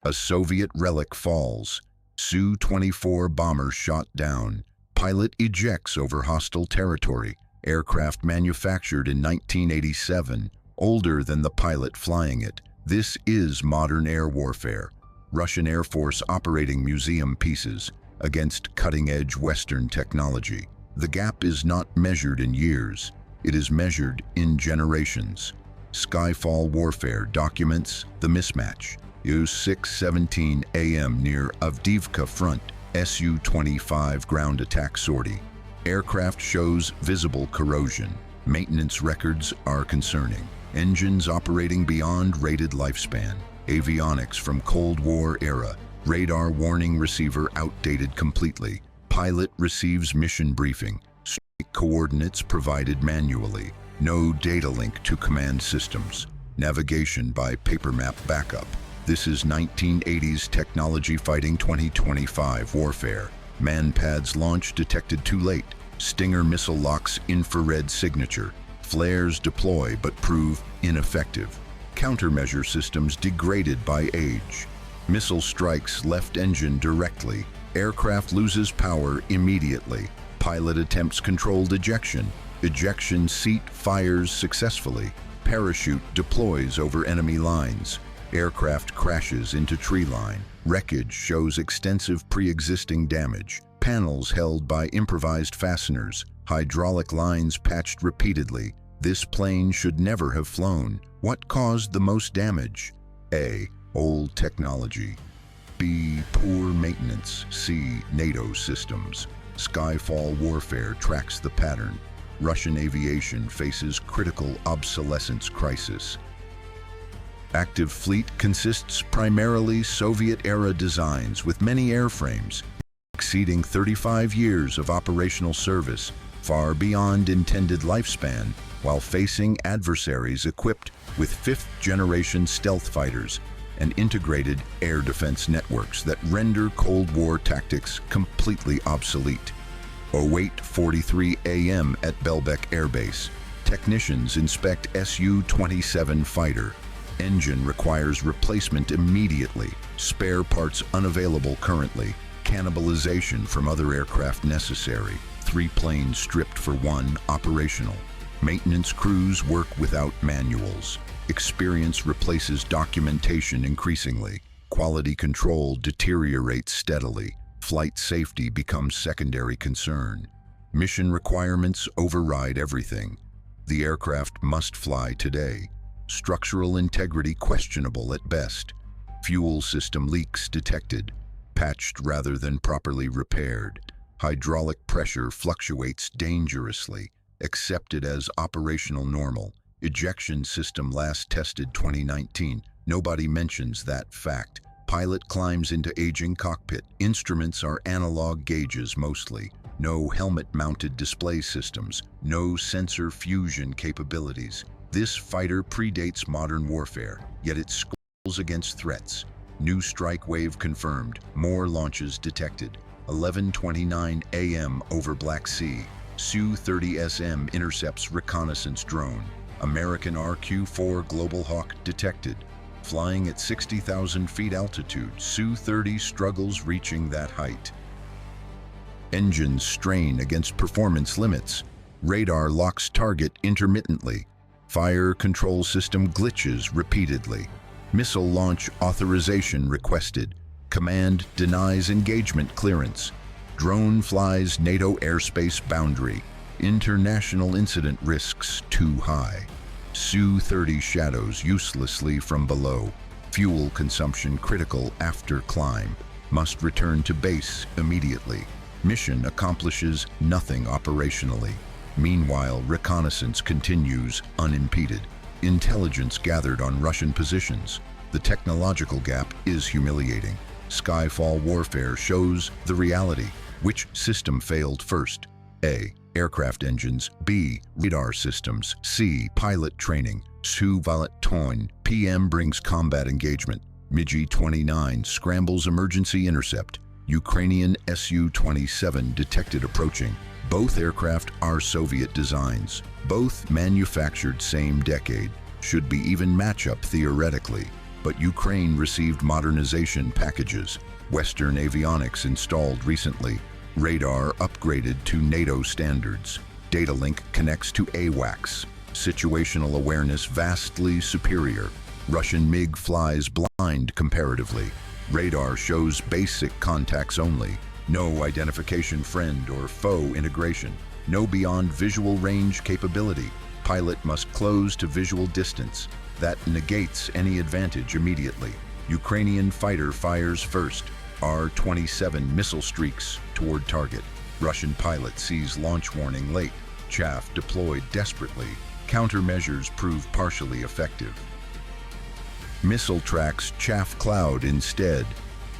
A Soviet relic falls. Su-24 bomber shot down. Pilot ejects over hostile territory. Aircraft manufactured in 1987, older than the pilot flying it. This is modern air warfare. Russian Air Force operating museum pieces against cutting-edge Western technology. The gap is not measured in years. It is measured in generations. Skyfall Warfare documents the mismatch. Su-6:17 a.m. near Avdiivka front, Su-25 ground attack sortie. Aircraft shows visible corrosion. Maintenance records are concerning. Engines operating beyond rated lifespan. Avionics from Cold War era. Radar warning receiver outdated completely. Pilot receives mission briefing. Strike coordinates provided manually. No data link to command systems. Navigation by paper map backup. This is 1980s technology fighting 2025 warfare. Manpads launch detected too late. Stinger missile locks infrared signature. Flares deploy but prove ineffective. Countermeasure systems degraded by age. Missile strikes left engine directly. Aircraft loses power immediately. Pilot attempts controlled ejection. Ejection seat fires successfully. Parachute deploys over enemy lines. Aircraft crashes into tree line. Wreckage shows extensive pre-existing damage. Panels held by improvised fasteners. Hydraulic lines patched repeatedly. This plane should never have flown. What caused the most damage? A. Old technology. B. Poor maintenance. C. NATO systems. Skyfall Warfare tracks the pattern. Russian aviation faces critical obsolescence crisis. Active fleet consists primarily Soviet-era designs with many airframes, exceeding 35 years of operational service, far beyond intended lifespan, while facing adversaries equipped with fifth-generation stealth fighters and integrated air defense networks that render Cold War tactics completely obsolete. 08:43 a.m. at Belbek Air Base. Technicians inspect Su-27 fighter. Engine requires replacement immediately. Spare parts unavailable currently. Cannibalization from other aircraft necessary. 3 planes stripped for 1 operational. Maintenance crews work without manuals. Experience replaces documentation increasingly. Quality control deteriorates steadily. Flight safety becomes secondary concern. Mission requirements override everything. The aircraft must fly today. Structural integrity questionable at best. Fuel system leaks detected. Patched rather than properly repaired. Hydraulic pressure fluctuates dangerously. Accepted as operational normal. Ejection system last tested 2019. Nobody mentions that fact. Pilot climbs into aging cockpit. Instruments are analog gauges mostly. No helmet-mounted display systems. No sensor fusion capabilities. This fighter predates modern warfare, yet it scrolls against threats. New strike wave confirmed. More launches detected. 11:29 a.m. over Black Sea. Su-30SM intercepts reconnaissance drone. American RQ-4 Global Hawk detected. Flying at 60,000 feet altitude, Su-30 struggles reaching that height. Engines strain against performance limits. Radar locks target intermittently. Fire control system glitches repeatedly. Missile launch authorization requested. Command denies engagement clearance. Drone flies NATO airspace boundary. International incident risks too high. Su-30 shadows uselessly from below. Fuel consumption critical after climb. Must return to base immediately. Mission accomplishes nothing operationally. Meanwhile, reconnaissance continues unimpeded. Intelligence gathered on Russian positions. The technological gap is humiliating. Skyfall Warfare shows the reality. Which system failed first? A. Aircraft engines. B. Radar systems. C. Pilot training. Su-27 PM brings combat engagement. MiG-29 scrambles emergency intercept. Ukrainian Su-27 detected approaching. Both aircraft are Soviet designs. Both manufactured same decade. Should be even matchup theoretically. But Ukraine received modernization packages, Western avionics installed recently, radar upgraded to NATO standards, data link connects to AWACS, situational awareness vastly superior, Russian MiG flies blind comparatively, radar shows basic contacts only, no identification friend or foe integration, no beyond visual range capability, pilot must close to visual distance, that negates any advantage immediately. Ukrainian fighter fires first, R-27 missile streaks toward target. Russian pilot sees launch warning late. Chaff deployed desperately. Countermeasures prove partially effective. Missile tracks chaff cloud instead.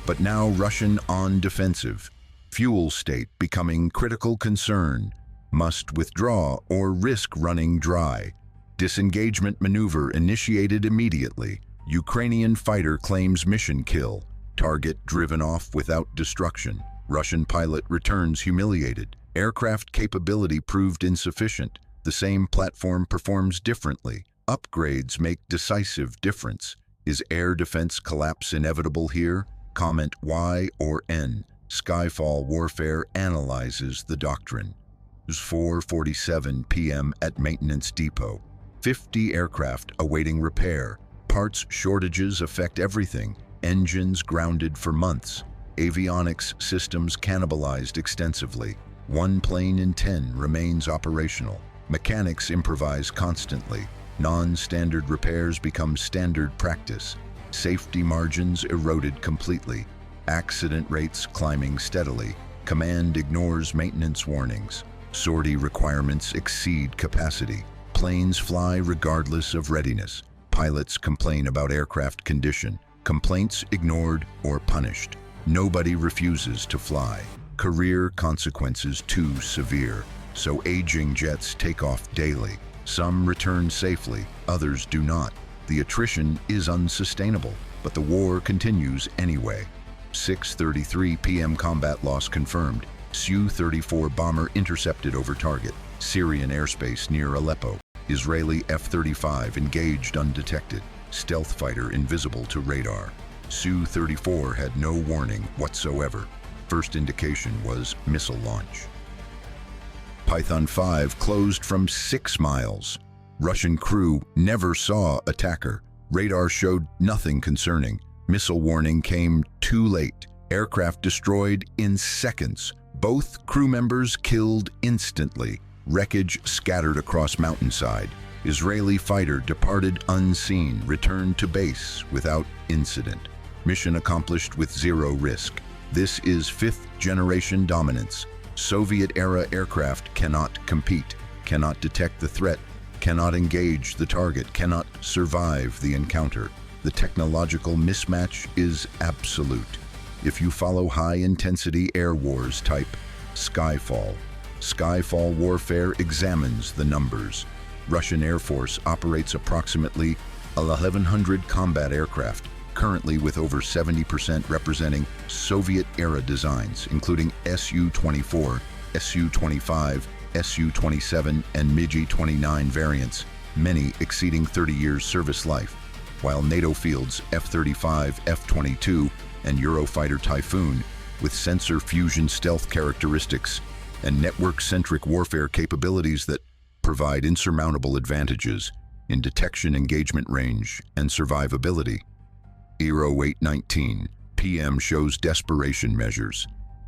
But now Russian on defensive. Fuel state becoming critical concern. Must withdraw or risk running dry. Disengagement maneuver initiated immediately. Ukrainian fighter claims mission kill. Target driven off without destruction. Russian pilot returns humiliated. Aircraft capability proved insufficient. The same platform performs differently. Upgrades make decisive difference. Is air defense collapse inevitable here? Comment Y or N. Skyfall Warfare analyzes the doctrine. 4:47 p.m. at Maintenance Depot. 50 aircraft awaiting repair. Parts shortages affect everything. Engines grounded for months. Avionics systems cannibalized extensively. 1 plane in 10 remains operational. Mechanics improvise constantly. Non-standard repairs become standard practice. Safety margins eroded completely. Accident rates climbing steadily. Command ignores maintenance warnings. Sortie requirements exceed capacity. Planes fly regardless of readiness. Pilots complain about aircraft condition. Complaints ignored or punished. Nobody refuses to fly. Career consequences too severe. So aging jets take off daily. Some return safely, others do not. The attrition is unsustainable, but the war continues anyway. 6:33 p.m. combat loss confirmed. Su-34 bomber intercepted over target. Syrian airspace near Aleppo. Israeli F-35 engaged undetected. Stealth fighter invisible to radar. Su-34 had no warning whatsoever. First indication was missile launch. Python 5 closed from 6 miles. Russian crew never saw attacker. Radar showed nothing concerning. Missile warning came too late. Aircraft destroyed in seconds. Both crew members killed instantly. Wreckage scattered across mountainside. Israeli fighter departed unseen, returned to base without incident. Mission accomplished with zero risk. This is 5th-generation dominance. Soviet-era aircraft cannot compete, cannot detect the threat, cannot engage the target, cannot survive the encounter. The technological mismatch is absolute. If you follow high-intensity air wars, type Skyfall. Skyfall Warfare examines the numbers. Russian Air Force operates approximately 1,100 combat aircraft, currently with over 70% representing Soviet-era designs, including Su-24, Su-25, Su-27, and MiG-29 variants, many exceeding 30 years service life, while NATO fields F-35, F-22, and Eurofighter Typhoon, with sensor fusion stealth characteristics and network-centric warfare capabilities that provide insurmountable advantages in detection engagement range and survivability. ERO 819 PM shows desperation measures.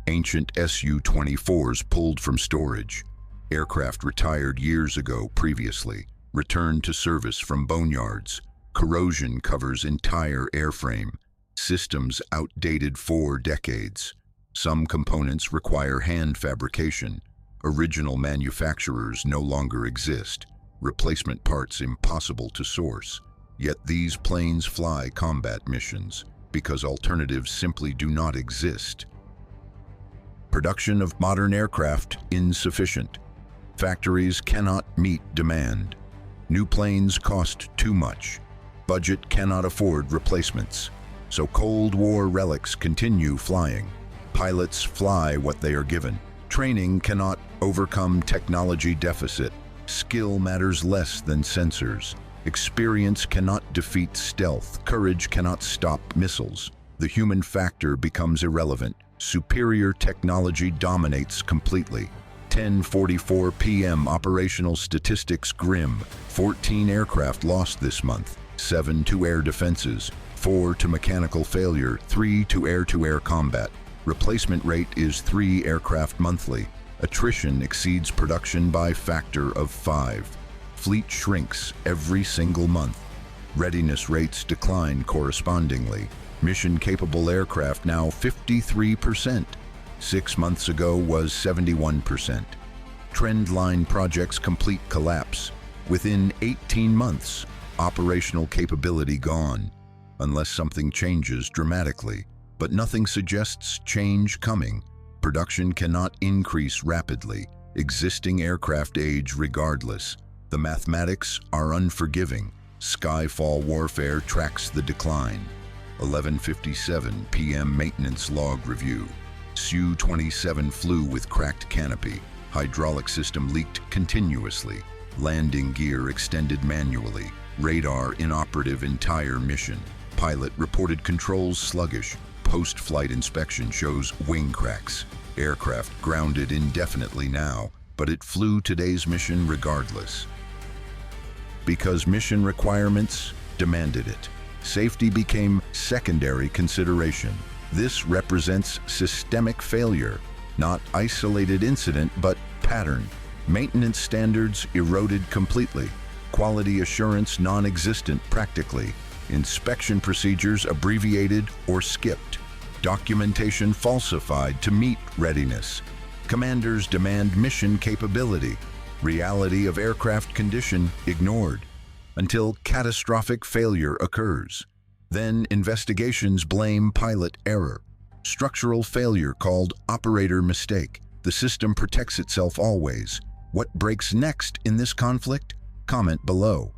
Ancient Su-24s pulled from storage. Aircraft retired years ago previously, returned to service from boneyards. Corrosion covers entire airframe. Systems outdated 4 decades. Some components require hand fabrication. Original manufacturers no longer exist. Replacement parts impossible to source. Yet these planes fly combat missions because alternatives simply do not exist. Production of modern aircraft insufficient. Factories cannot meet demand. New planes cost too much. Budget cannot afford replacements. So Cold War relics continue flying. Pilots fly what they are given. Training cannot overcome technology deficit. Skill matters less than sensors. Experience cannot defeat stealth. Courage cannot stop missiles. The human factor becomes irrelevant. Superior technology dominates completely. 10:44 p.m. Operational statistics grim. 14 aircraft lost this month. 7 to air defenses. 4 to mechanical failure. 3 to air-to-air combat. Replacement rate is 3 aircraft monthly. Attrition exceeds production by factor of 5. Fleet shrinks every single month. Readiness rates decline correspondingly. Mission-capable aircraft now 53%. 6 months ago was 71%. Trendline projects complete collapse. Within 18 months, operational capability gone. Unless something changes dramatically. But nothing suggests change coming. Production cannot increase rapidly. Existing aircraft age regardless. The mathematics are unforgiving. Skyfall Warfare tracks the decline. 11:57 p.m. Maintenance log review. Su-27 flew with cracked canopy. Hydraulic system leaked continuously. Landing gear extended manually. Radar inoperative entire mission. Pilot reported controls sluggish. Post-flight inspection shows wing cracks. Aircraft grounded indefinitely now, but it flew today's mission regardless. Because mission requirements demanded it. Safety became secondary consideration. This represents systemic failure, not isolated incident, but pattern. Maintenance standards eroded completely. Quality assurance non-existent practically. Inspection procedures abbreviated or skipped. Documentation falsified to meet readiness. Commanders demand mission capability. Reality of aircraft condition ignored. Until catastrophic failure occurs. Then investigations blame pilot error. Structural failure called operator mistake. The system protects itself always. What breaks next in this conflict? Comment below.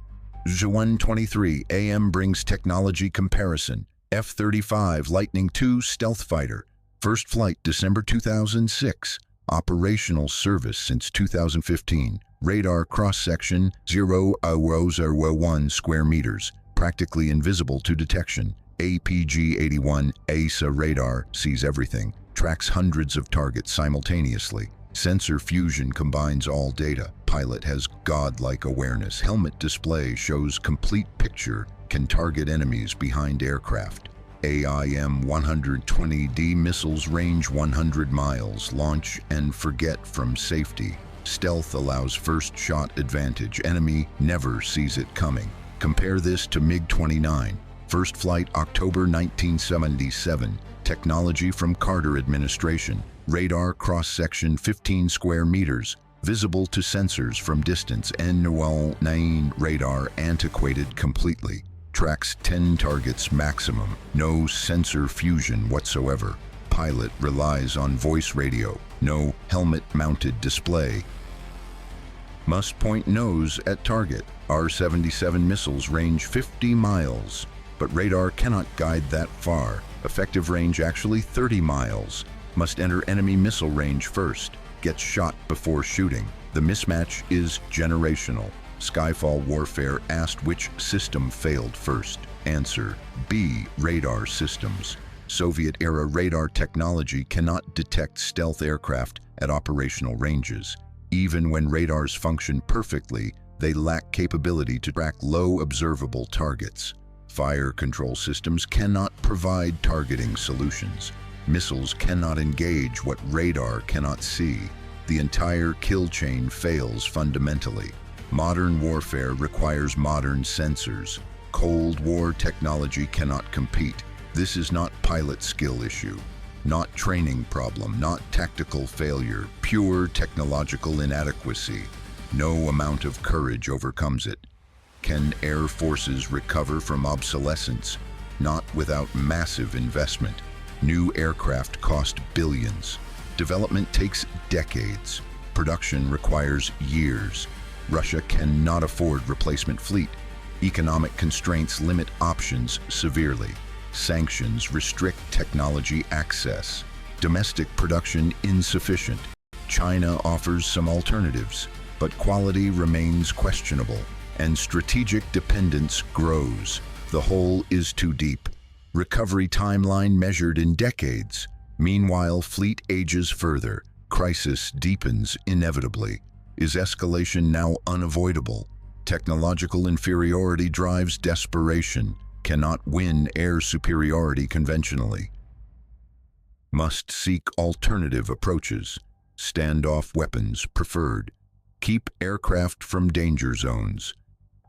1:23 a.m. brings technology comparison. F-35 Lightning II stealth fighter. First flight December 2006. Operational service since 2015. Radar cross-section 0.001 square meters. Practically invisible to detection. APG-81 ASA radar sees everything. Tracks hundreds of targets simultaneously. Sensor fusion combines all data. Pilot has godlike awareness. Helmet display shows complete picture. Can target enemies behind aircraft. AIM-120D missiles range 100 miles. Launch and forget from safety. Stealth allows first shot advantage. Enemy never sees it coming. Compare this to MiG-29. First flight October 1977. Technology from Carter administration. Radar cross-section 15 square meters. Visible to sensors from distance. N9 radar antiquated completely. Tracks 10 targets maximum. No sensor fusion whatsoever. Pilot relies on voice radio. No helmet-mounted display. Must point nose at target. R-77 missiles range 50 miles, but radar cannot guide that far. Effective range actually 30 miles. Must enter enemy missile range first. Gets shot before shooting. The mismatch is generational. Skyfall Warfare asked which system failed first. Answer: B. Radar systems. Soviet-era radar technology cannot detect stealth aircraft at operational ranges. Even when radars function perfectly, they lack capability to track low observable targets. Fire control systems cannot provide targeting solutions. Missiles cannot engage what radar cannot see. The entire kill chain fails fundamentally. Modern warfare requires modern sensors. Cold War technology cannot compete. This is not pilot skill issue, not training problem, not tactical failure, pure technological inadequacy. No amount of courage overcomes it. Can air forces recover from obsolescence? Not without massive investment. New aircraft cost billions. Development takes decades. Production requires years. Russia cannot afford replacement fleet. Economic constraints limit options severely. Sanctions restrict technology access. Domestic production insufficient. China offers some alternatives, but quality remains questionable. and strategic dependence grows. The hole is too deep. Recovery timeline measured in decades. Meanwhile, fleet ages further. Crisis deepens inevitably. Is escalation now unavoidable? Technological inferiority drives desperation. Cannot win air superiority conventionally. Must seek alternative approaches. Standoff weapons preferred. Keep aircraft from danger zones.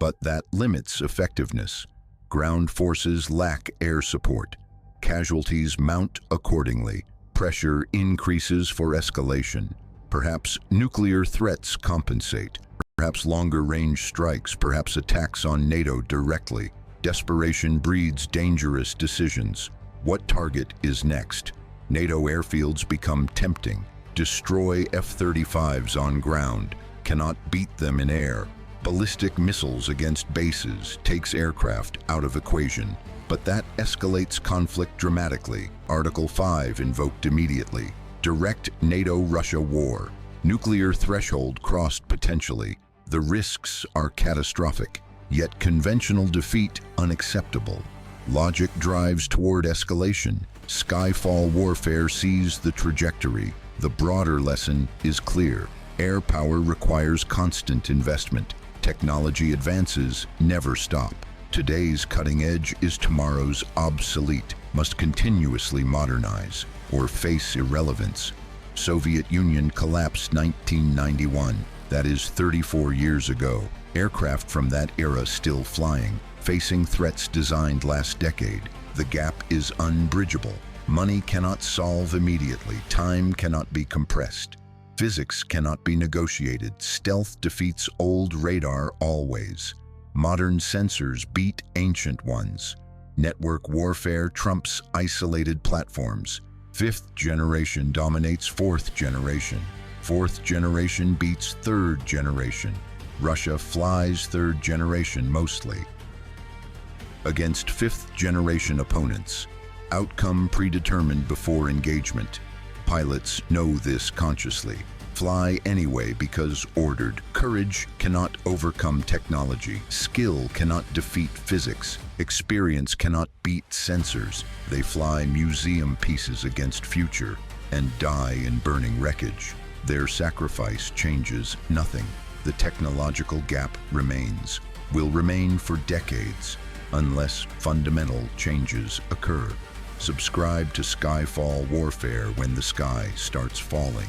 But that limits effectiveness. Ground forces lack air support. Casualties mount accordingly. Pressure increases for escalation. Perhaps nuclear threats compensate. Perhaps longer-range strikes, perhaps attacks on NATO directly. Desperation breeds dangerous decisions. What target is next? NATO airfields become tempting. Destroy F-35s on ground. Cannot beat them in air. Ballistic missiles against bases takes aircraft out of equation. But that escalates conflict dramatically. Article 5 invoked immediately. Direct NATO-Russia war. Nuclear threshold crossed potentially. The risks are catastrophic, yet conventional defeat unacceptable. Logic drives toward escalation. Skyfall Warfare sees the trajectory. The broader lesson is clear. Air power requires constant investment. Technology advances never stop. Today's cutting edge is tomorrow's obsolete, must continuously modernize or face irrelevance. Soviet Union collapsed 1991. That is 34 years ago. Aircraft from that era still flying, facing threats designed last decade. The gap is unbridgeable. Money cannot solve immediately. Time cannot be compressed. Physics cannot be negotiated. Stealth defeats old radar always. Modern sensors beat ancient ones. Network warfare trumps isolated platforms. Fifth generation dominates fourth generation. Fourth generation beats third generation. Russia flies third generation mostly. Against fifth generation opponents. Outcome predetermined before engagement. Pilots know this consciously. Fly anyway because ordered. Courage cannot overcome technology. Skill cannot defeat physics. Experience cannot beat sensors. They fly museum pieces against future and die in burning wreckage. Their sacrifice changes nothing. The technological gap remains, will remain for decades, unless fundamental changes occur. Subscribe to Skyfall Warfare when the sky starts falling.